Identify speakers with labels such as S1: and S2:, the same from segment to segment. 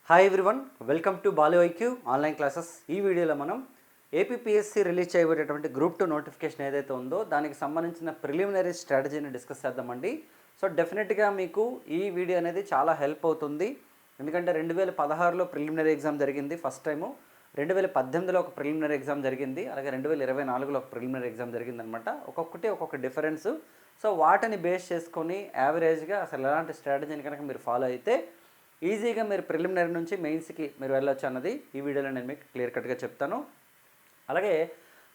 S1: Hi everyone, welcome to Balu IQ online classes. ఈ వీడియోలో మనం ఏపీపీఎస్సీ రిలీజ్ చేయబడేటువంటి గ్రూప్ 2 నోటిఫికేషన్ ఏదైతే ఉందో దానికి సంబంధించిన ప్రిలిమినరీ స్ట్రాటజీని డిస్కస్ చేద్దామండి. సో డెఫినెట్గా మీకు ఈ వీడియో అనేది చాలా హెల్ప్ అవుతుంది. ఎందుకంటే 2016లో ప్రిలిమినరీ ఎగ్జామ్ జరిగింది ఫస్ట్ టైము, 2018లో ఒక ప్రిలిమినరీ ఎగ్జామ్ జరిగింది, అలాగే 2024లో ఒక ప్రిలిమినరీ ఎగ్జామ్ జరిగిందనమాట. ఒక్కొక్కటి ఒక్కొక్క డిఫరెన్స్. సో వాటిని బేస్ చేసుకొని యావరేజ్గా అసలు ఎలాంటి స్ట్రాటజీని కనుక మీరు ఫాలో అయితే ఈజీగా మీరు ప్రిలిమినరీ నుంచి మెయిన్స్కి మీరు వెళ్ళొచ్చు అన్నది ఈ వీడియోలో నేను మీకు క్లియర్ కట్గా చెప్తాను. అలాగే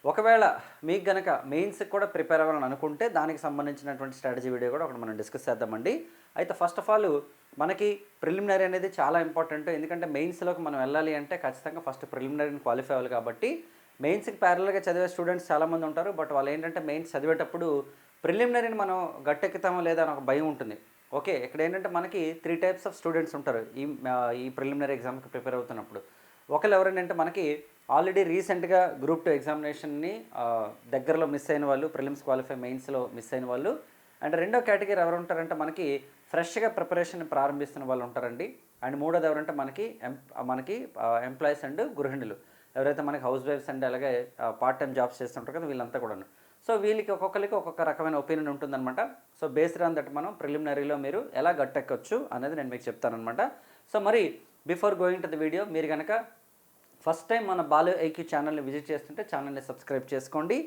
S1: ఒకవేళ మీకు కనుక మెయిన్స్కి కూడా ప్రిపేర్ అవ్వాలని అనుకుంటే దానికి సంబంధించినటువంటి స్ట్రాటజీ వీడియో కూడా ఒకటి మనం డిస్కస్ చేద్దామండి. అయితే ఫస్ట్ ఆఫ్ ఆల్ మనకి ప్రిలిమినరీ అనేది చాలా ఇంపార్టెంట్. ఎందుకంటే మెయిన్స్లోకి మనం వెళ్ళాలి అంటే ఖచ్చితంగా ఫస్ట్ ప్రిలిమినరీని క్వాలిఫై అవ్వాలి. కాబట్టి మెయిన్స్కి ప్యారల్గా చదివే స్టూడెంట్స్ చాలామంది ఉంటారు. బట్ వాళ్ళు ఏంటంటే మెయిన్స్ చదివేటప్పుడు ప్రిలిమినరీని మనం గట్టెక్కుతామో లేదా అని ఒక భయం ఉంటుంది. ఓకే, ఇక్కడ ఏంటంటే మనకి 3 టైప్స్ ఆఫ్ స్టూడెంట్స్ ఉంటారు ఈ ప్రిలిమినరీ ఎగ్జామ్కి ప్రిపేర్ అవుతున్నప్పుడు. ఒకళ్ళు ఎవరంటే మనకి ఆల్రెడీ రీసెంట్గా గ్రూప్ 2 ఎగ్జామినేషన్ని దగ్గరలో మిస్ అయిన వాళ్ళు, ప్రిలిమ్స్ క్వాలిఫై మెయిన్స్లో మిస్ అయిన వాళ్ళు. అండ్ రెండో కేటగిరీ ఎవరు ఉంటారంటే మనకి ఫ్రెష్గా ప్రిపరేషన్ ప్రారంభిస్తున్న వాళ్ళు ఉంటారండి. అండ్ మూడోది ఎవరంటే మనకి ఎంప్లాయీస్ అండ్ గృహిణులు, ఎవరైతే మనకి హౌస్ వైఫ్స్ అండ్ అలాగే పార్ట్ టైం జాబ్స్ చేస్తుంటారు కదా, వీళ్ళంతా కూడాను. సో వీళ్ళకి ఒక్కొక్కరికి ఒక్కొక్క రకమైన ఒపీనియన్ ఉంటుందన్నమాట. సో బేస్డ్ ఆన్ దట్ మనం ప్రిలిమినరీలో మీరు ఎలా గట్టెక్కొచ్చు అనేది నేను మీకు చెప్తానమాట. సో మరి before going to the video, మీరు కనుక ఫస్ట్ టైం మన బాలు ఐక్యూ ఛానల్ని విజిట్ చేస్తుంటే ఛానల్ని సబ్స్క్రైబ్ చేసుకోండి,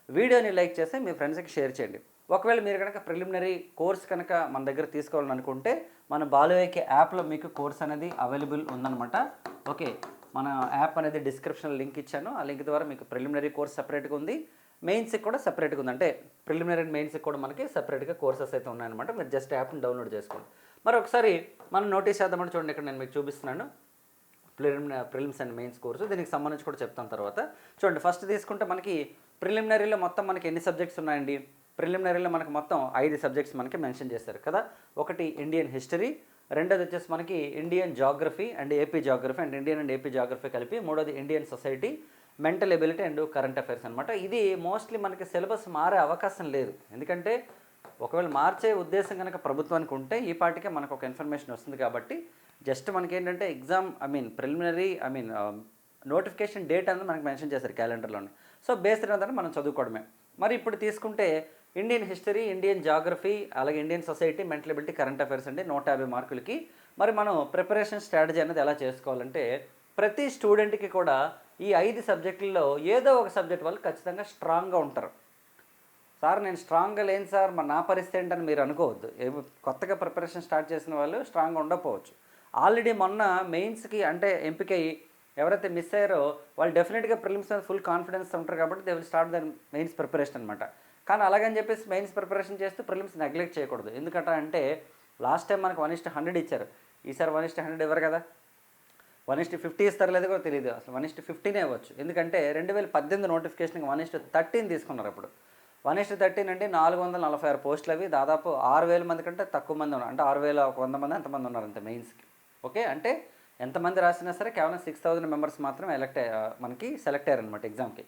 S1: వీడియోని లైక్ చేసి మీ ఫ్రెండ్స్కి షేర్ చేయండి. ఒకవేళ మీరు కనుక ప్రిలిమినరీ కోర్స్ కనుక మన దగ్గర తీసుకోవాలని అనుకుంటే మన బాలు ఐక్యూ యాప్లో మీకు కోర్స్ అనేది అవైలబుల్ ఉందన్నమాట. ఓకే, మన యాప్ అనేది డిస్క్రిప్షన్లో లింక్ ఇచ్చాను. ఆ లింక్ ద్వారా మీకు ప్రిలిమినరీ కోర్స్ సపరేట్గా ఉంది, మెయిన్స్కి కూడా సపరేట్గా ఉంది. అంటే ప్రిలిమినరీ మెయిన్స్కి కూడా మనకి సపరేట్గా కోర్సెస్ అయితే ఉన్నాయన్నమాట. మీరు జస్ట్ యాప్ని డౌన్లోడ్ చేసుకోండి. మరి ఒకసారి మనం నోటీస్ చేద్దామని చూడండి. ఇక్కడ నేను మీకు చూపిస్తున్నాను ప్రిలిమ్స్ అండ్ మెయిన్స్ కోర్సు. దీనికి సంబంధించి కూడా చెప్తాను తర్వాత. చూడండి, ఫస్ట్ తీసుకుంటే మనకి ప్రిలిమినరీలో మొత్తం మనకి ఎన్ని సబ్జెక్ట్స్ ఉన్నాయండి? ప్రిలిమినరీలో మనకి మొత్తం 5 సబ్జెక్ట్స్ మనకి మెన్షన్ చేశారు కదా. ఒకటి ఇండియన్ హిస్టరీ, రెండోది వచ్చేసి మనకి Indian geography and AP geography, and Indian and AP geography కలిపి. మూడోది Indian society, mental ability and current affairs అనమాట. ఇది మోస్ట్లీ మనకి సిలబస్ మారే అవకాశం లేదు. ఎందుకంటే ఒకవేళ మార్చే ఉద్దేశం కనుక ప్రభుత్వానికి ఉంటే ఈ పాటికే మనకు ఒక ఇన్ఫర్మేషన్ వస్తుంది. కాబట్టి జస్ట్ మనకి ఏంటంటే ఎగ్జామ్ ప్రిలిమినరీ నోటిఫికేషన్ డేట్ అనేది మనకి మెన్షన్ చేశారు క్యాలెండర్లోనే. సో బేస్డ్ అంతా మనం చదువుకోవడమే. మరి ఇప్పుడు తీసుకుంటే ఇండియన్ హిస్టరీ, ఇండియన్ జాగ్రఫీ, అలాగే Indian society, mental ability, current affairs అండి 150 మార్కులకి. మరి మనం ప్రిపరేషన్ స్ట్రాటజీ అనేది ఎలా చేసుకోవాలంటే ప్రతి స్టూడెంట్కి కూడా ఈ 5 సబ్జెక్టుల్లో ఏదో ఒక సబ్జెక్ట్ వాళ్ళు ఖచ్చితంగా స్ట్రాంగ్గా ఉంటారు. సార్ నేను స్ట్రాంగ్గా లేను సార్, మరి నా పరిస్థితి ఏంటని మీరు అనుకోవద్దు. కొత్తగా ప్రిపరేషన్ స్టార్ట్ చేసిన వాళ్ళు స్ట్రాంగ్గా ఉండకపోవచ్చు. ఆల్రెడీ మొన్న మెయిన్స్కి అంటే ఎంపికయ్యి ఎవరైతే మిస్ అయ్యారో వాళ్ళు డెఫినెట్గా ప్రిలిమ్స్ మీద ఫుల్ కాన్ఫిడెన్స్ ఉంటారు. కాబట్టి they will start their mains preparation అనమాట. కానీ అలాగని చెప్పేసి మెయిన్స్ ప్రిపరేషన్ చేస్తూ ప్రిలిమ్స్ నెగ్లెక్ట్ చేయకూడదు. ఎందుకంటే లాస్ట్ టైం మనకు 1:100 ఇచ్చారు, ఈసారి 1:100 ఇవ్వరు కదా. 1:50 ఇస్తారు లేదో కూడా తెలియదు. అసలు 1:15 ఇవ్వచ్చు. ఎందుకంటే 2018 నోటిఫికేషన్కి 1:13 తీసుకున్నారు. అప్పుడు 1:13 అంటే 446 పోస్టులు. అవి దాదాపు 6,000 మంది కంటే తక్కువ మంది ఉన్నారు. అంటే 6,100 మంది ఎంతమంది ఉన్నారు అంతే మెయిన్స్కి. ఓకే, అంటే ఎంతమంది రాసినా సరే కేవలం 6,000 మెంబర్స్ మాత్రమే మనకి సెలెక్ట్ అయ్యారనమాట ఎగ్జామ్కి,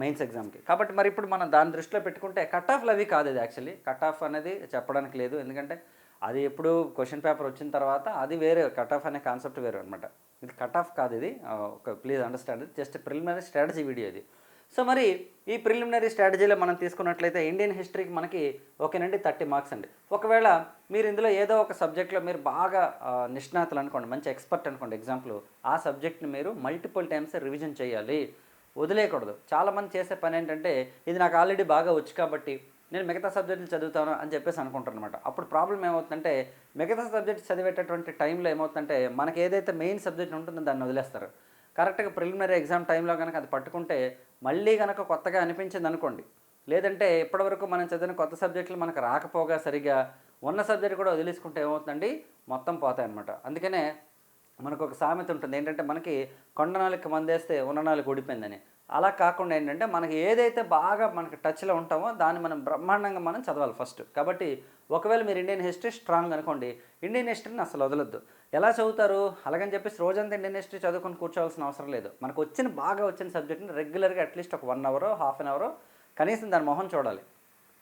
S1: మెయిన్స్ ఎగ్జామ్కి. కాబట్టి మరి ఇప్పుడు మనం దాని దృష్టిలో పెట్టుకుంటే కట్ ఆఫ్లు అవి కాదు. ఇది యాక్చువల్లీ కట్ ఆఫ్ అనేది చెప్పడానికి లేదు. ఎందుకంటే అది ఎప్పుడు క్వశ్చన్ పేపర్ వచ్చిన తర్వాత అది వేరే, కట్ ఆఫ్ అనే కాన్సెప్ట్ వేరే అనమాట. ఇది కట్ ఆఫ్ కాదు, ఇది ఒక ప్లీజ్ అండర్స్టాండ్. ఇది జస్ట్ ప్రిలిమినరీ స్ట్రాటజీ వీడియో ఇది. సో మరి ఈ ప్రిలిమినరీ స్ట్రాటజీలో మనం తీసుకున్నట్లయితే ఇండియన్ హిస్టరీకి మనకి ఓకేనండి 30 మార్క్స్ అండి. ఒకవేళ మీరు ఇందులో ఏదో ఒక సబ్జెక్ట్లో మీరు బాగా నిష్ణాతులు అనుకోండి, మంచి ఎక్స్పర్ట్ అనుకోండి ఎగ్జాంపుల్, ఆ సబ్జెక్ట్ని మీరు మల్టిపుల్ టైమ్స్ రివిజన్ చేయాలి, వదిలేయకూడదు. చాలామంది చేసే పని ఏంటంటే ఇది నాకు ఆల్రెడీ బాగా వచ్చు కాబట్టి నేను మిగతా సబ్జెక్టులు చదువుతాను అని చెప్పేసి అనుకుంటాను అనమాట. అప్పుడు ప్రాబ్లం ఏమవుతుందంటే మిగతా సబ్జెక్ట్ చదివేటటువంటి టైంలో ఏమవుతుందంటే మనకి ఏదైతే మెయిన్ సబ్జెక్ట్ ఉంటుందో దాన్ని వదిలేస్తారు. కరెక్ట్గా ప్రిలిమినరీ ఎగ్జామ్ టైంలో కనుక అది పట్టుకుంటే మళ్ళీ కనుక కొత్తగా అనిపించింది అనుకోండి, లేదంటే ఇప్పటివరకు మనం చదివిన కొత్త సబ్జెక్టులు మనకు రాకపోగా సరిగా ఉన్న సబ్జెక్ట్ కూడా వదిలేసుకుంటే ఏమవుతుందండి మొత్తం పోతాయన్నమాట. అందుకనే మనకు ఒక సామెత ఉంటుంది ఏంటంటే మనకి కొండ నాలుగు మందేస్తే ఉన్న నాలుగు ఊడిపోయిందని. అలా కాకుండా ఏంటంటే మనకి ఏదైతే బాగా మనకి టచ్లో ఉంటామో దాన్ని మనం బ్రహ్మాండంగా మనం చదవాలి ఫస్ట్. కాబట్టి ఒకవేళ మీరు ఇండియన్ హిస్టరీ స్ట్రాంగ్ అనుకోండి, ఇండియన్ హిస్టరీని అసలు వదలొద్దు. ఎలా చదువుతారు? అలాగని చెప్పేసి రోజంతా ఇండియన్ హిస్టరీ చదువుకొని కూర్చోవాల్సిన అవసరం లేదు. మనకు బాగా వచ్చిన సబ్జెక్ట్ని రెగ్యులర్గా అట్లీస్ట్ ఒక 1 అవర్, హాఫ్ అన్ అవర్ కనీసం దాని మొహం చూడాలి.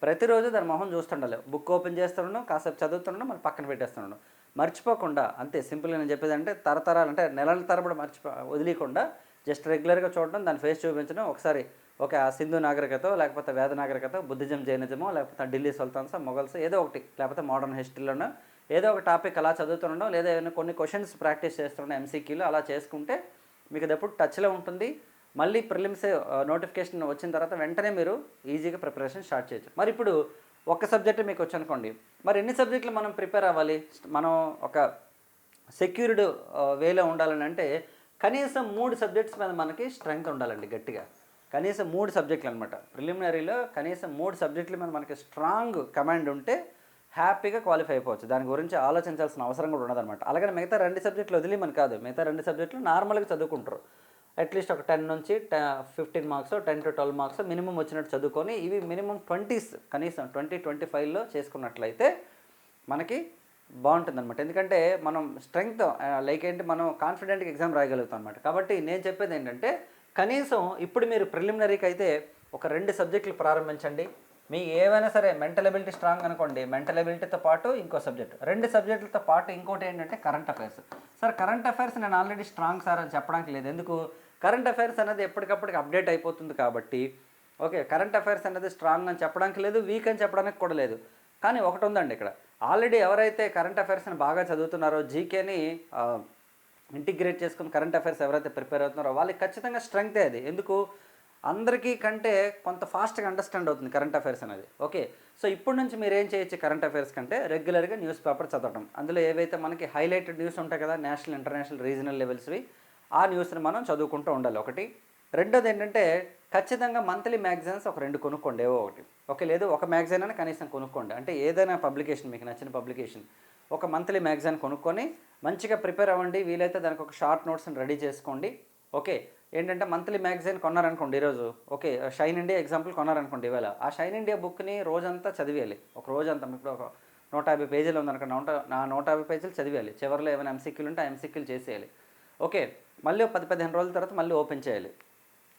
S1: ప్రతిరోజు దాని మొహం చూస్తుండాలి. బుక్ ఓపెన్ చేస్తుండడం, కాసేపు చదువుతుండడం, మళ్ళీ పక్కన పెట్టేస్తుండడం. మర్చిపోకుండా అంతే సింపుల్గా నేను చెప్పేది అంటే తరతరాలు అంటే నెలల తరబడి వదిలేయకుండా జస్ట్ రెగ్యులర్గా చూడడం, దాని ఫేస్ చూపించడం, ఒకసారి ఓకే ఆ సింధు నాగరికత లేకపోతే వేద నాగరికత, బుద్ధిజం జైనిజమో లేకపోతే ఢిల్లీ సుల్తాన్స్ మొఘల్స్ ఏదో ఒకటి, లేకపోతే మోడర్న్ హిస్టరీలోనో ఏదో ఒక టాపిక్ అలా చదువుతుండడం, లేదా ఏదైనా కొన్ని క్వశ్చన్స్ ప్రాక్టీస్ చేస్తుండడం ఎంసీక్యూలో అలా చేసుకుంటే మీకు అది ఎప్పుడు టచ్లో ఉంటుంది. మళ్ళీ ప్రిలిమ్స్ నోటిఫికేషన్ వచ్చిన తర్వాత వెంటనే మీరు ఈజీగా ప్రిపరేషన్ స్టార్ట్ చేయొచ్చు. మరి ఇప్పుడు ఒక్క సబ్జెక్ట్ మీకు వచ్చి అనుకోండి, మరి ఎన్ని సబ్జెక్టులు మనం ప్రిపేర్ అవ్వాలి? మనం ఒక సెక్యూర్డ్ వేలో ఉండాలని అంటే కనీసం 3 సబ్జెక్ట్స్ మీద మనకి స్ట్రెంగ్త్ ఉండాలండి గట్టిగా. కనీసం 3 సబ్జెక్టులు అనమాట. ప్రిలిమినరీలో కనీసం 3 సబ్జెక్టుల మీద మనకి స్ట్రాంగ్ కమాండ్ ఉంటే హ్యాపీగా క్వాలిఫై అయిపోవచ్చు. దాని గురించి ఆలోచించాల్సిన అవసరం కూడా ఉండదన్నమాట. అలాగే మిగతా 2 సబ్జెక్టులు వదిలేమని కాదు, మిగతా 2 సబ్జెక్టులు నార్మల్గా చదువుకుంటారు. అట్లీస్ట్ ఒక 10 నుంచి 15 మార్క్స్, 10 to 12 మార్క్స్ మినిమం వచ్చినట్టు చదువుకొని ఇవి మినిమం 20s కనీసం 20-25లో చేసుకున్నట్లయితే మనకి బాగుంటుంది అనమాట. ఎందుకంటే మనం స్ట్రెంగ్త్ లైక్ ఏంటి, మనం కాన్ఫిడెంట్గా ఎగ్జామ్ రాయగలుగుతాం అనమాట. కాబట్టి నేను చెప్పేది ఏంటంటే కనీసం ఇప్పుడు మీరు ప్రిలిమినరీకి అయితే ఒక 2 సబ్జెక్టులు ప్రారంభించండి. మీ ఏవైనా సరే మెంటల్ ఎబిలిటీ స్ట్రాంగ్ అనుకోండి, మెంటల్ ఎబిలిటీతో పాటు ఇంకో సబ్జెక్ట్, 2 సబ్జెక్టులతో పాటు ఇంకోటి ఏంటంటే current affairs. Sir current affairs నేను ఆల్రెడీ స్ట్రాంగ్ సార్ అని చెప్పడానికి లేదు. ఎందుకు, కరెంట్ అఫైర్స్ అనేది ఎప్పటికప్పటికి అప్డేట్ అయిపోతుంది కాబట్టి ఓకే, కరెంట్ అఫైర్స్ అనేది స్ట్రాంగ్ అని చెప్పడానికి లేదు, వీక్ అని చెప్పడానికి కూడా లేదు. కానీ ఒకటి ఉందండి ఇక్కడ, ఆల్రెడీ ఎవరైతే కరెంట్ అఫైర్స్ని బాగా చదువుతున్నారో, జీకేని ఇంటిగ్రేట్ చేసుకుని కరెంట్ అఫైర్స్ ఎవరైతే ప్రిపేర్ అవుతున్నారో వాళ్ళకి ఖచ్చితంగా స్ట్రెంగ్తే అది. ఎందుకు, అందరికీ కంటే కొంత ఫాస్ట్గా అండర్స్టాండ్ అవుతుంది కరెంట్ అఫైర్స్ అనేది. ఓకే, సో ఇప్పటి నుంచి మీరు ఏం చేయొచ్చు కరెంట్ అఫైర్స్ కంటే రెగ్యులర్గా న్యూస్ పేపర్ చదవడం, అందులో ఏవైతే మనకి హైలైటెడ్ న్యూస్ ఉంటాయి కదా, నేషనల్, ఇంటర్నేషనల్, రీజనల్ లెవెల్స్వి, ఆ న్యూస్ని మనం చదువుకుంటూ ఉండాలి ఒకటి. రెండోది ఏంటంటే ఖచ్చితంగా మంత్లీ మ్యాగజైన్స్ ఒక 2 కొనుక్కోండి, ఏవో ఒకటి. ఓకే, లేదు ఒక మ్యాగజైన్ అయినా కనీసం కొనుక్కోండి. అంటే ఏదైనా పబ్లికేషన్ మీకు నచ్చిన పబ్లికేషన్ ఒక మంత్లీ మ్యాగజైన్ కొనుక్కొని మంచిగా ప్రిపేర్ అవ్వండి. వీలైతే దానికి ఒక షార్ట్ నోట్స్ని రెడీ చేసుకోండి. ఓకే, ఏంటంటే మంత్లీ మ్యాగజైన్ కొన్నారనుకోండి ఈరోజు, ఓకే షైన్ ఇండియా ఎగ్జాంపుల్ కొన్నారనుకోండి ఇవాళ, ఆ షైన్ ఇండియా బుక్ని రోజంతా చదివేయాలి. ఒక రోజంతా ఇప్పుడు ఒక 150 పేజీలు ఉందనుకోండి, 150 పేజీలు చదివేయాలి. చివరిలో ఏమైనా ఎంసీక్యూలు ఉంటే ఆ ఎంసీక్యూలు చేసేయాలి. ఓకే, మళ్ళీ 10-15 రోజుల తర్వాత మళ్ళీ ఓపెన్ చేయాలి.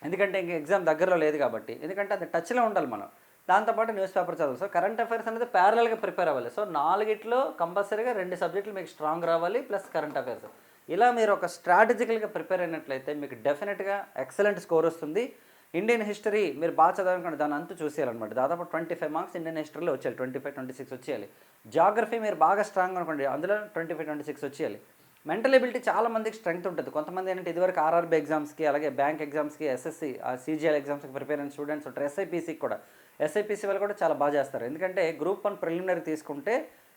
S1: ఎందుకంటే ఇంక ఎగ్జామ్ దగ్గరలో లేదు కాబట్టి, ఎందుకంటే అది టచ్లో ఉండాలి మనం. దాంతోపాటు న్యూస్ పేపర్ చదవాలి. సో కరెంట్ అఫైర్స్ అనేది ప్యారలల్గా ప్రిపేర్ అవ్వాలి. సో 4 కంపల్సరీగా 2 సబ్జెక్టులు మీకు స్ట్రాంగ్ రావాలి, ప్లస్ కరెంట్ అఫైర్స్. ఇలా మీరు ఒక స్ట్రాటజికల్గా ప్రిపేర్ అయినట్లయితే మీకు డెఫినెట్గా ఎక్సలెంట్ స్కోర్ వస్తుంది. ఇండియన్ హిస్టరీ మీరు బాగా చదవాలనుకోండి, దాని అంతా చూసేయాలన్నమాట. దాదాపు 25 మార్క్స్ ఇండియన్ హిస్టరీలో వచ్చేయాలి, 25-26 వచ్చేయాలి. జాగ్రఫీ మీరు బాగా స్ట్రాంగ్ అనుకోండి, అందులో 25-26 వచ్చేయాలి. మెంటల్ ఎబిలిటీ చాలా మందికి స్ట్రెంగ్త్ ఉంటుంది. కొంతమంది ఏంటంటే ఇదివరకు ఆర్ఆర్బీ ఎగ్జామ్స్కి, అలాగే బ్యాంక్ ఎగ్జామ్స్కి, ఎస్ఎస్సి, సీజీఎల్ ఎగ్జామ్స్కి ప్రిపేర్ అయిన స్టూడెంట్స్ ఉంటారు. ఎస్ఐపీసీకి కూడా, ఎస్ఐపీసీ వాళ్ళు కూడా చాలా బాగా చేస్తారు. ఎందుకంటే గ్రూప్ 1 ప్రిలిమినరీ తీసుకుంటే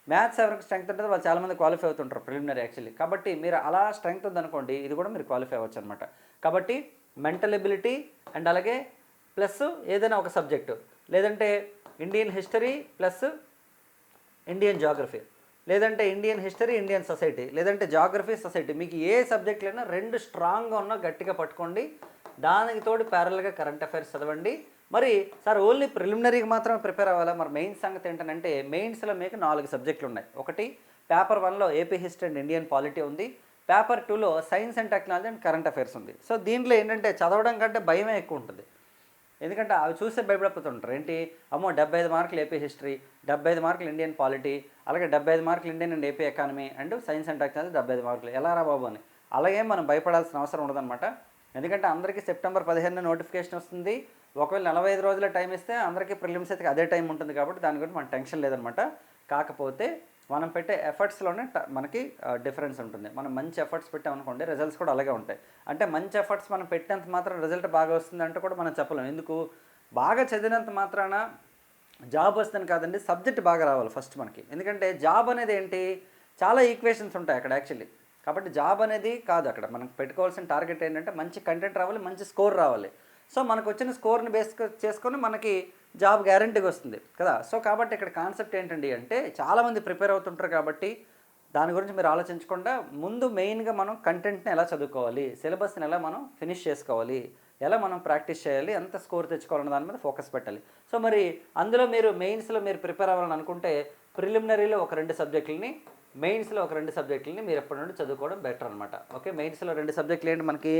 S1: మ్యాథ్స్ ఎవరికి స్ట్రెంగ్త్ ఉంటుంది వాళ్ళు చాలామంది క్వాలిఫై అవుతుంటారు ప్రిలిమినరీ యాక్చువల్లీ. కాబట్టి మీరు అలా స్ట్రెంగ్త్ ఉందనుకోండి, ఇది కూడా మీరు క్వాలిఫై అవ్వచ్చు అనమాట. కాబట్టి మెంటల్ ఎబిలిటీ అండ్ అలాగే ప్లస్ ఏదైనా ఒక సబ్జెక్టు, లేదంటే Indian history plus Indian geography, లేదంటే ఇండియన్ హిస్టరీ, ఇండియన్ సొసైటీ, లేదంటే జాగ్రఫీ, సొసైటీ, మీకు ఏ సబ్జెక్టులైనా 2 స్ట్రాంగ్గా ఉన్నా గట్టిగా పట్టుకోండి. దానికి తోడు ప్యారల్గా కరెంట్ అఫైర్స్ చదవండి. మరి సార్ ఓన్లీ ప్రిలిమినరీకి మాత్రం ప్రిపేర్ అవ్వాలా? మరి మెయిన్స్ సంగతి ఏంటంటే మెయిన్స్లో మీకు 4 సబ్జెక్టులు ఉన్నాయి. ఒకటి పేపర్ 1లో AP history and Indian polity ఉంది. పేపర్ 2లో science and technology and current affairs ఉంది. సో దీంట్లో ఏంటంటే చదవడం కంటే భయమే ఎక్కువ ఉంటుంది. ఎందుకంటే అవి చూస్తే భయపడిపోతుంటారు. ఏంటి, అమ్మో 75 మార్కులు ఏపీ హిస్టరీ, 75 మార్కులు ఇండియన్ పాలిటీ, అలాగే 75 మార్కులు Indian and AP economy and science and technology 75 మార్కులు, ఎలా రా బాబు అని. అలాగే మనం భయపడాల్సిన అవసరం ఉండదన్నమాట. ఎందుకంటే అందరికీ సెప్టెంబర్ 15 నోటిఫికేషన్ వస్తుంది. ఒకవేళ 45 రోజుల టైం ఇస్తే అందరికీ ప్రిలిమ్స్ అయితే అదే టైం ఉంటుంది కాబట్టి దాని గురించి మనకు టెన్షన్ లేదనమాట. కాకపోతే మనం పెట్టే ఎఫర్ట్స్లోనే మనకి డిఫరెన్స్ ఉంటుంది. మనం మంచి ఎఫర్ట్స్ పెట్టామనుకోండి రిజల్ట్స్ కూడా అలాగే ఉంటాయి. అంటే మంచి ఎఫర్ట్స్ మనం పెట్టినంత మాత్రం రిజల్ట్ బాగా వస్తుంది అంటే కూడా మనం చెప్పలేం. ఎందుకు, బాగా చదివినంత మాత్రాన జాబ్ వస్తుందని కాదండి, సబ్జెక్ట్ బాగా రావాలి ఫస్ట్ మనకి. ఎందుకంటే జాబ్ అనేది ఏంటి, చాలా ఈక్వేషన్స్ ఉంటాయి అక్కడ యాక్చువల్లీ. కాబట్టి జాబ్ అనేది కాదు అక్కడ మనం పెట్టుకోవాల్సిన టార్గెట్ ఏంటంటే మంచి కంటెంట్ రావాలి, మంచి స్కోర్ రావాలి. సో మనకు వచ్చిన స్కోర్ని బేస్ చేసుకొని మనకి జాబ్ గ్యారంటీగా వస్తుంది కదా. సో కాబట్టి ఇక్కడ కాన్సెప్ట్ ఏంటండి అంటే చాలామంది ప్రిపేర్ అవుతుంటారు కాబట్టి దాని గురించి మీరు ఆలోచించకుండా ముందు మెయిన్గా మనం కంటెంట్ని ఎలా చదువుకోవాలి, సిలబస్ని ఎలా మనం ఫినిష్ చేసుకోవాలి, ఎలా మనం ప్రాక్టీస్ చేయాలి, ఎంత స్కోర్ తెచ్చుకోవాలన్న దాని మీద ఫోకస్ పెట్టాలి. సో మరి అందులో మీరు మెయిన్స్లో మీరు ప్రిపేర్ అవ్వాలని అనుకుంటే ప్రిలిమినరీలో ఒక 2 సబ్జెక్టులని, మెయిన్స్లో ఒక 2 సబ్జెక్టులని మీరు ఎప్పటి నుండి చదువుకోవడం బెటర్ అనమాట. ఓకే, మెయిన్స్లో 2 సబ్జెక్టులు ఏంటి, మనకి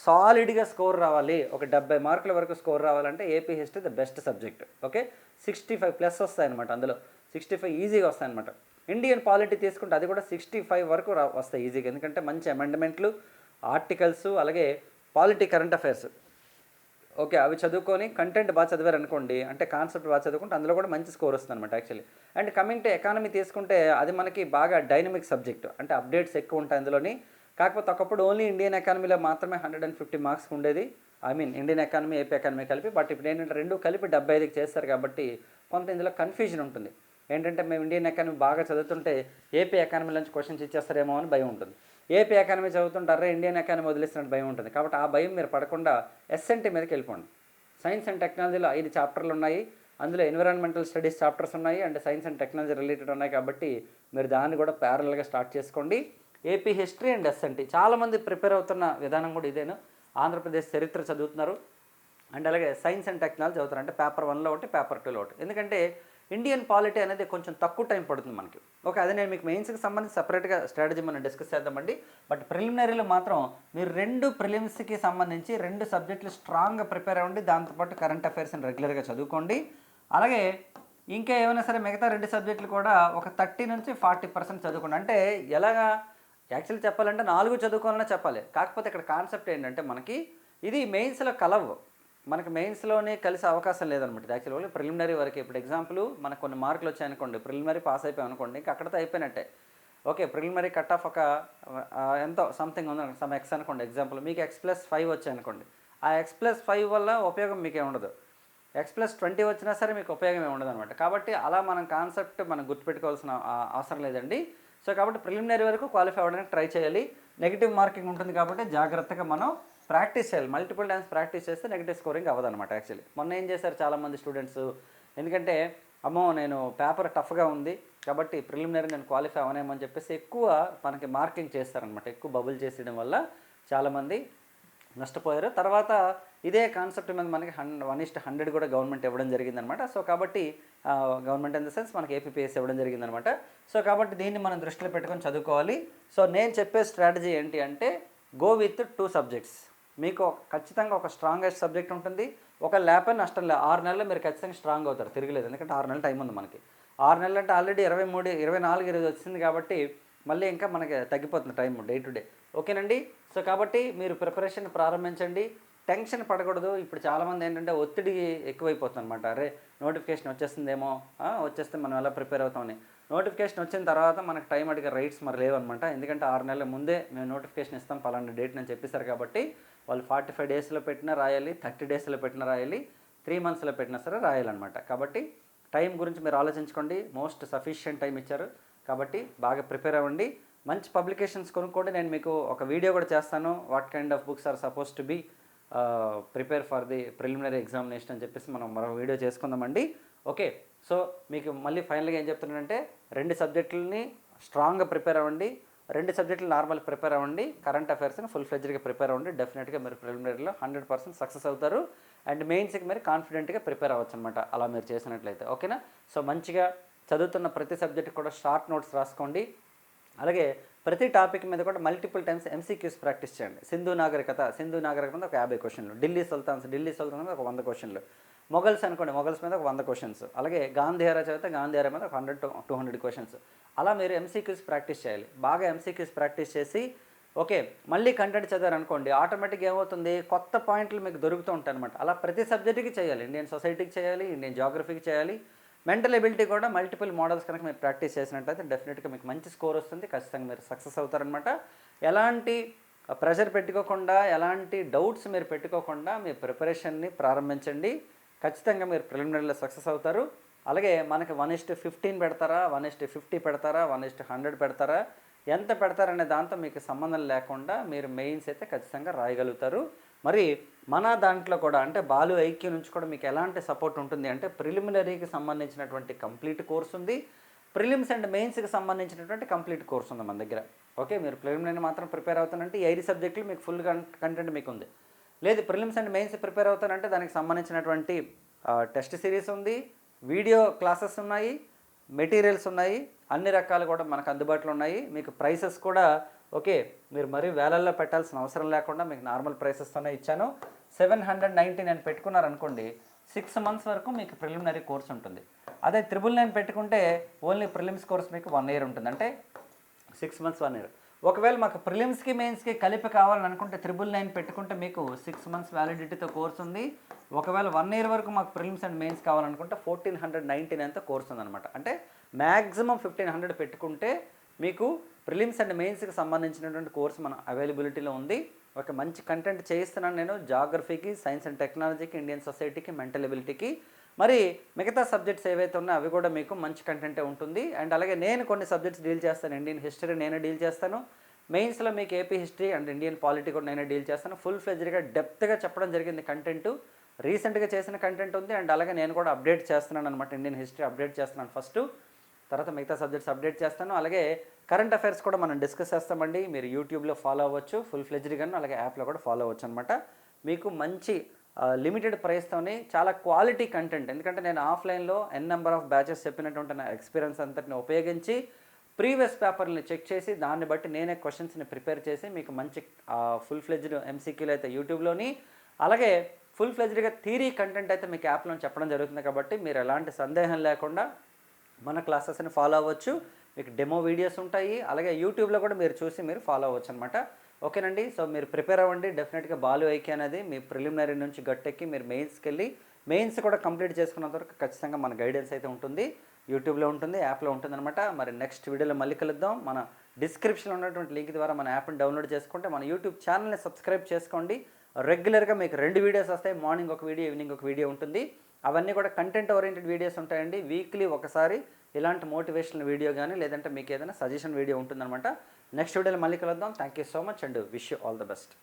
S1: సాలిడ్గా స్కోర్ రావాలి, ఒక 70 మార్కుల వరకు స్కోర్ రావాలంటే AP history the best subject. Okay, 65+ వస్తాయన్నమాట, అందులో 65 ఈజీగా వస్తాయన్నమాట. ఇండియన్ పాలిటీ తీసుకుంటే అది కూడా 65 వరకు వస్తాయి ఈజీగా, ఎందుకంటే మంచి అమెండ్మెంట్లు, ఆర్టికల్స్, అలాగే పాలిటీ, కరెంట్ అఫైర్స్. ఓకే, అవి చదువుకొని కంటెంట్ బాగా చదివారు అనుకోండి, అంటే కాన్సెప్ట్ బాగా చదువుకుంటే అందులో కూడా మంచి స్కోర్ వస్తుంది అనమాట actually. And coming to economy తీసుకుంటే అది మనకి బాగా డైనమిక్ సబ్జెక్ట్, అంటే అప్డేట్స్ ఎక్కువ ఉంటాయి అందులోని. కాకపోతే ఒకప్పుడు ఓన్లీ ఇండియన్ ఎకానమీలో మాత్రమే 150 మార్క్స్ ఉండేది, I mean Indian economy, AP economy కలిపి. బట్ ఇప్పుడు ఏంటంటే రెండు కలిపి 75కి చేస్తారు కాబట్టి కొంత ఇందులో కన్ఫ్యూజన్ ఉంటుంది. ఏంటంటే మేము ఇండియన్ ఎకానమీ బాగా చదువుతుంటే ఏపీ ఎకానమీ నుంచి క్వశ్చన్స్ ఇచ్చేస్తారేమో అని భయం ఉంటుంది. ఏపీ ఎకానమీ చదువుతుంటారే ఇండియన్ ఎకానమీ వదిలేస్తున్నట్టు భయం ఉంటుంది. కాబట్టి ఆ భయం మీరు పడకుండా ఎస్ఎన్టీ మీదకి వెళ్ళిపోండి. సైన్స్ అండ్ టెక్నాలజీలో 5 చాప్టర్లు ఉన్నాయి, అందులో ఎన్విరాన్మెంటల్ స్టడీస్ చాప్టర్స్ ఉన్నాయి, and science and technology related ఉన్నాయి. కాబట్టి మీరు దాన్ని కూడా ప్యారలల్గా స్టార్ట్ చేసుకోండి. ఏపీ హిస్టరీ అండ్ ఎస్ఎన్టీ చాలామంది ప్రిపేర్ అవుతున్న విధానం కూడా ఇదేను. ఆంధ్రప్రదేశ్ చరిత్ర చదువుతున్నారు, అండ్ అలాగే సైన్స్ అండ్ టెక్నాలజీ చదువుతారు, అంటే పేపర్ 1లో ఒకటి, పేపర్ 2లో ఒకటి. ఎందుకంటే ఇండియన్ పాలిటీ అనేది కొంచెం తక్కువ టైం పడుతుంది మనకి. ఓకే, అదే నేను మీకు మెయిన్స్కి సంబంధించి సపరేట్గా స్ట్రాటజీ మనం డిస్కస్ చేద్దామండి. బట్ ప్రిలిమినరీలో మాత్రం మీరు 2 ప్రిలిమ్స్కి సంబంధించి 2 సబ్జెక్టులు స్ట్రాంగ్గా ప్రిపేర్ అవ్వండి. దాంతోపాటు కరెంట్ అఫైర్స్ని రెగ్యులర్గా చదువుకోండి. అలాగే ఇంకా ఏమైనా సరే మిగతా 2 సబ్జెక్టులు కూడా ఒక 30 నుంచి 40% చదువుకోండి. అంటే ఎలాగా యాక్చువల్లీ చెప్పాలంటే 4 చదువుకోవాలనే చెప్పాలి. కాకపోతే ఇక్కడ కాన్సెప్ట్ ఏంటంటే మనకి ఇది మెయిన్స్లో కలవు, మనకి మెయిన్స్లోనే కలిసే అవకాశం లేదనమాట. యాక్చువల్గా ప్రిలిమినరీ వరకు. ఇప్పుడు ఎగ్జాంపుల్ మనకు కొన్ని మార్కులు వచ్చాయనుకోండి, ప్రిలిమినరీ పాస్ అయిపోయాం అనుకోండి, ఇంకా అక్కడితో అయిపోయినట్టే. ఓకే, ప్రిలిమినరీ కట్ ఆఫ్ ఒక ఎంతో సంథింగ్ ఉంది, సమ్ ఎక్స్ అనుకోండి ఎగ్జాంపుల్, మీకు X+5 వచ్చాయనుకోండి, ఆ X+5 వల్ల ఉపయోగం మీకే ఉండదు. X+20 వచ్చినా సరే మీకు ఉపయోగం ఏమి ఉండదు అనమాట. కాబట్టి అలా మనం కాన్సెప్ట్ మనం గుర్తుపెట్టుకోవాల్సిన అవసరం లేదండి. సో కాబట్టి ప్రిలిమినరీ వరకు క్వాలిఫై అవ్వడానికి ట్రై చేయాలి. నెగిటివ్ మార్కింగ్ ఉంటుంది కాబట్టి జాగ్రత్తగా మనం ప్రాక్టీస్ చేయాలి. మల్టిపుల్ టైమ్స్ ప్రాక్టీస్ చేస్తే నెగిటివ్ స్కోరింగ్ అవ్వదన్నమాట యాక్చువల్లీ. మొన్న ఏం చేశారు చాలామంది స్టూడెంట్స్, ఎందుకంటే అమ్మో నేను పేపర్ టఫ్గా ఉంది కాబట్టి ప్రిలిమినరీ నేను క్వాలిఫై అవనేమని చెప్పేసి ఎక్కువ మనకి మార్కింగ్ చేస్తారనమాట. ఎక్కువ బబుల్ చేసేయడం వల్ల చాలామంది నష్టపోయారు. తర్వాత ఇదే కాన్సెప్ట్ మీద మనకి 1:100 కూడా గవర్నమెంట్ ఇవ్వడం జరిగిందనమాట. సో కాబట్టి గవర్నమెంట్ ఇన్ ద సెన్స్ మనకి ఏపీపీఎస్ ఇవ్వడం జరిగిందనమాట. సో కాబట్టి దీన్ని మనం దృష్టిలో పెట్టుకొని చదువుకోవాలి. సో నేను చెప్పే స్ట్రాటజీ ఏంటి అంటే గో విత్ 2 సబ్జెక్ట్స్. మీకు ఖచ్చితంగా ఒక స్ట్రాంగెస్ట్ సబ్జెక్ట్ ఉంటుంది. ఒక లేపని నష్టం లేదు, 6 నెలల్లో మీరు ఖచ్చితంగా స్ట్రాంగ్ అవుతారు, తిరగలేదు. ఎందుకంటే 6 నెలల టైం ఉంది మనకి. 6 నెలలు అంటే ఆల్రెడీ 23, 24 ఈరోజు వచ్చింది కాబట్టి మళ్ళీ ఇంకా మనకి తగ్గిపోతుంది టైం డే టు డే. ఓకేనండి. సో కాబట్టి మీరు ప్రిపరేషన్ ప్రారంభించండి, టెన్షన్ పడకూడదు. ఇప్పుడు చాలామంది ఏంటంటే ఒత్తిడి ఎక్కువైపోతుంది అనమాట. అరే నోటిఫికేషన్ వచ్చేస్తుందేమో, వచ్చేస్తే మనం ఎలా ప్రిపేర్ అవుతామని. నోటిఫికేషన్ వచ్చిన తర్వాత మనకు టైం అడిగే రైట్స్ మరి లేవన్నమాట. ఎందుకంటే 6 నెలల ముందే మేము నోటిఫికేషన్ ఇస్తాం పలానా డేట్ అని చెప్పేశారు కాబట్టి వాళ్ళు 45 డేస్లో పెట్టినా రాయాలి, 30 డేస్లో పెట్టినా రాయాలి, 3 మంత్స్లో పెట్టినా సరే రాయాలన్నమాట. కాబట్టి టైం గురించి మీరు ఆలోచించుకోండి. మోస్ట్ సఫిషియెంట్ టైం ఇచ్చారు కాబట్టి బాగా ప్రిపేర్ అవ్వండి. మంచి పబ్లికేషన్స్ కొనుక్కోండి. నేను మీకు ఒక వీడియో కూడా చేస్తాను, what kind of books are suppose to be prepare for the preliminary examination అని చెప్పేసి మనం మరో వీడియో చేసుకుందామండి. ఓకే, సో మీకు మళ్ళీ ఫైనల్గా ఏం చెప్తున్నానంటే 2 సబ్జెక్టులని స్ట్రాంగ్గా ప్రిపేర్ అవ్వండి, 2 సబ్జెక్టులు నార్మల్ ప్రిపేర్ అవ్వండి, కరెంట్ అఫైర్స్ని ఫుల్ ఫ్లెడ్జ్డ్గా ప్రిపేర్ అవ్వండి. డెఫినెట్గా మీరు ప్రిలిమినరీలో 100% సక్సెస్ అవుతారు. అండ్ మెయిన్స్కి మీరు కాన్ఫిడెంట్గా ప్రిపేర్ అవ్వచ్చు అనమాట అలా మీరు చేసినట్లయితే. ఓకేనా. సో మంచిగా చదువుతున్న ప్రతి సబ్జెక్ట్ కూడా షార్ట్ నోట్స్ రాసుకోండి. అలాగే ప్రతి టాపిక్ మీద కూడా మల్టిపుల్ టైమ్స్ MCQs ప్రాక్టీస్ చేయండి. సింధు నాగరికత మీద ఒక 50 క్వశ్చన్లు, ఢిల్లీ సుల్తాన్స్ మీద ఒక 100 క్వశ్చన్లు, మొఘల్స్ అనుకోండి మొఘల్స్ మీద ఒక 100 క్వశ్చన్స్, అలాగే గాంధీ ఎరా చదివితే గాంధీ ఎరా మీద ఒక 100 to 200 క్వశ్చన్స్. అలా మీరు MCQs ప్రాక్టీస్ చేయాలి. బాగా MCQs ప్రాక్టీస్ చేసి ఓకే మళ్ళీ కంటెంట్ చదివారనుకోండి, ఆటోమేటిక్గా ఏమవుతుంది, కొత్త పాయింట్లు మీకు దొరుకుతూ ఉంటాయి అనమాట. అలా ప్రతి సబ్జెక్టుకి చేయాలి. ఇండియన్ సొసైటీకి చేయాలి, ఇండియన్ జాగ్రఫీకి చేయాలి. మెంటల్ ఎబిలిటీ కూడా మల్టిపుల్ మోడల్స్ కనుక మీరు ప్రాక్టీస్ చేసినట్టయితే డెఫినెట్గా మీకు మంచి స్కోర్ వస్తుంది, ఖచ్చితంగా మీరు సక్సెస్ అవుతారనమాట. ఎలాంటి ప్రెషర్ పెట్టుకోకుండా, ఎలాంటి డౌట్స్ మీరు పెట్టుకోకుండా మీ ప్రిపరేషన్ని ప్రారంభించండి. ఖచ్చితంగా మీరు ప్రిలిమినరీలో సక్సెస్ అవుతారు. అలాగే మనకి 1:15 పెడతారా, 1:50 పెడతారా, 1:100 పెడతారా, ఎంత పెడతారనే దాంతో మీకు సంబంధం లేకుండా మీరు మెయిన్స్ అయితే ఖచ్చితంగా రాయగలుగుతారు. మరి మన దాంట్లో కూడా అంటే బాలు ఐక్యూ నుంచి కూడా మీకు ఎలాంటి సపోర్ట్ ఉంటుంది అంటే ప్రిలిమినరీకి సంబంధించినటువంటి కంప్లీట్ కోర్స్ ఉంది, ప్రిలిమ్స్ అండ్ మెయిన్స్కి సంబంధించినటువంటి కంప్లీట్ కోర్స్ ఉంది మన దగ్గర. ఓకే, మీరు ప్రిలిమినరీ మాత్రం ప్రిపేర్ అవుతానంటే ఈ 5 సబ్జెక్టులు మీకు ఫుల్ కంటెంట్ మీకు ఉంది. లేదు ప్రిలిమ్స్ అండ్ మెయిన్స్ ప్రిపేర్ అవుతానంటే దానికి సంబంధించినటువంటి టెస్ట్ సిరీస్ ఉంది, వీడియో క్లాసెస్ ఉన్నాయి, మెటీరియల్స్ ఉన్నాయి, అన్ని రకాలు కూడా మనకు అందుబాటులో ఉన్నాయి. మీకు ప్రైసెస్ కూడా ఓకే మీరు మరీ వేలల్లో పెట్టాల్సిన అవసరం లేకుండా మీకు నార్మల్ ప్రైసెస్తోనే ఇచ్చాను. 799 పెట్టుకున్నారనుకోండి 6 months వరకు మీకు ప్రిలిమినరీ కోర్స్ ఉంటుంది. అదే 999 పెట్టుకుంటే ఓన్లీ ప్రిలిమ్స్ కోర్స్ మీకు 1 ఇయర్ ఉంటుంది, అంటే 6 మంత్స్ 1 ఇయర్. ఒకవేళ మాకు ప్రిలిమ్స్కి మెయిన్స్కి కలిపి కావాలని అనుకుంటే 999 పెట్టుకుంటే మీకు 6 మంత్స్ వ్యాలిడిటీతో కోర్స్ ఉంది. ఒకవేళ 1 ఇయర్ వరకు మాకు ప్రిలిమ్స్ అండ్ మెయిన్స్ కావాలనుకుంటే 1499తో కోర్స్ ఉందన్నమాట. అంటే మ్యాక్సిమం 1500 పెట్టుకుంటే మీకు ప్రిలిమ్స్ అండ్ మెయిన్స్కి సంబంధించినటువంటి కోర్స్ మన అవైలబిలిటీలో ఉంది. ఒక మంచి కంటెంట్ చేయిస్తున్నాను నేను జాగ్రఫీకి, సైన్స్ అండ్ టెక్నాలజీకి, ఇండియన్ సొసైటీకి, మెంటల్ ఎబిలిటీకి. మరి మిగతా సబ్జెక్ట్స్ ఏవైతే ఉన్నాయో అవి కూడా మీకు మంచి కంటెంటే ఉంటుంది. అండ్ అలాగే నేను కొన్ని సబ్జెక్ట్స్ డీల్ చేస్తాను. ఇండియన్ హిస్టరీ నేనే డీల్ చేస్తాను. మెయిన్స్లో మీకు AP history and Indian polity కూడా నేనే డీల్ చేస్తాను. ఫుల్ ఫ్లెజ్డ్గా డెప్త్గా చెప్పడం జరిగింది కంటెంట్. రీసెంట్గా చేసిన కంటెంట్ ఉంది. అండ్ అలాగే నేను కూడా అప్డేట్ చేస్తున్నాను అనమాట. ఇండియన్ హిస్టరీ అప్డేట్ చేస్తున్నాను ఫస్ట్, తర్వాత మిగతా సబ్జెక్ట్స్ అప్డేట్ చేస్తాను. అలాగే కరెంట్ అఫైర్స్ కూడా మనం డిస్కస్ చేస్తామండి. మీరు యూట్యూబ్లో ఫాలో అవ్వచ్చు ఫుల్ ఫ్లెజ్డ్గాను, అలాగే యాప్లో కూడా ఫాలో అవ్వచ్చు అనమాట. మీకు మంచి లిమిటెడ్ ప్రైస్తోని చాలా క్వాలిటీ కంటెంట్. ఎందుకంటే నేను ఆఫ్లైన్లో నెంబర్ ఆఫ్ బ్యాచెస్ చెప్పినటువంటి నా ఎక్స్పీరియన్స్ అంతటిని ఉపయోగించి ప్రీవియస్ పేపర్ని చెక్ చేసి దాన్ని బట్టి నేనే క్వశ్చన్స్ని ప్రిపేర్ చేసి మీకు మంచి ఫుల్ ఫ్లెజ్డ్ ఎంసీక్యూలు అయితే యూట్యూబ్లోని, అలాగే ఫుల్ ఫ్లెజ్డ్గా థియరీ కంటెంట్ అయితే మీకు యాప్లో చెప్పడం జరుగుతుంది. కాబట్టి మీరు ఎలాంటి సందేహం లేకుండా మన క్లాసెస్ని ఫాలో అవ్వచ్చు. మీకు డెమో వీడియోస్ ఉంటాయి, అలాగే యూట్యూబ్లో కూడా మీరు చూసి మీరు ఫాలో అవ్వచ్చు అనమాట. ఓకేనండి. సో మీరు ప్రిపేర్ అవ్వండి. డెఫినెట్గా బాలు ఐక్య అనేది మీ ప్రిలిమినరీ నుంచి గట్టెక్కి మీరు మెయిన్స్కి వెళ్ళి మెయిన్స్ కూడా కంప్లీట్ చేసుకున్నంత వరకు ఖచ్చితంగా మన గైడెన్స్ అయితే ఉంటుంది. యూట్యూబ్లో ఉంటుంది, యాప్లో ఉంటుంది అనమాట. మరి నెక్స్ట్ వీడియోలో మళ్ళీ కలుద్దాం. మన డిస్క్రిప్షన్లో ఉన్నటువంటి లింక్ ద్వారా మన యాప్ని డౌన్లోడ్ చేసుకుంటే మన యూట్యూబ్ ఛానల్ని సబ్స్క్రైబ్ చేసుకోండి. రెగ్యులర్గా మీకు 2 వీడియోస్ వస్తాయి. మార్నింగ్ ఒక వీడియో, ఈవినింగ్ ఒక వీడియో ఉంటుంది. అవన్నీ కూడా కంటెంట్ ఓరియంటెడ్ వీడియోస్ ఉంటాయండి. వీక్లీ ఒకసారి ఇలాంటి మోటివేషనల్ వీడియో కానీ లేదంటే మీకు ఏదైనా సజెషన్ వీడియో ఉంటుందన్నమాట. నెక్స్ట్ వీడియోలో మళ్ళీ కలుద్దాం. Thank you so much and wish you all the best.